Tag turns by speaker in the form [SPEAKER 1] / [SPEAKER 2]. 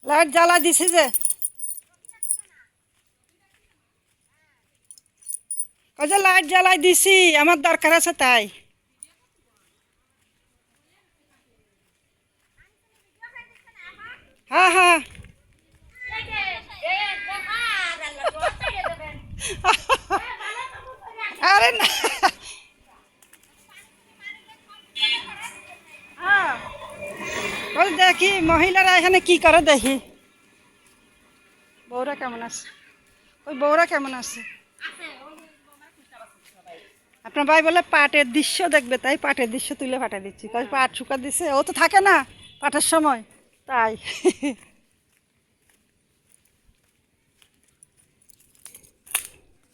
[SPEAKER 1] Light জ্বালা দিছি যে কই যে লাইট জ্বালাই দিছি আমার দরকার আছে তাই। হ্যাঁ হ্যাঁ আরে না ওই দেখি মহিলারা এখানে কি করে দেখি। বউরা কেমন আছে? ওই বউরা কেমন আছে? আপনার ভাই বলে পাটের দৃশ্য দেখবে, তাই পাটের দৃশ্য তুলে পাঠিয়ে দিচ্ছি। পাট শুকা দিছে, ও তো থাকে না পাটের সময়, তাই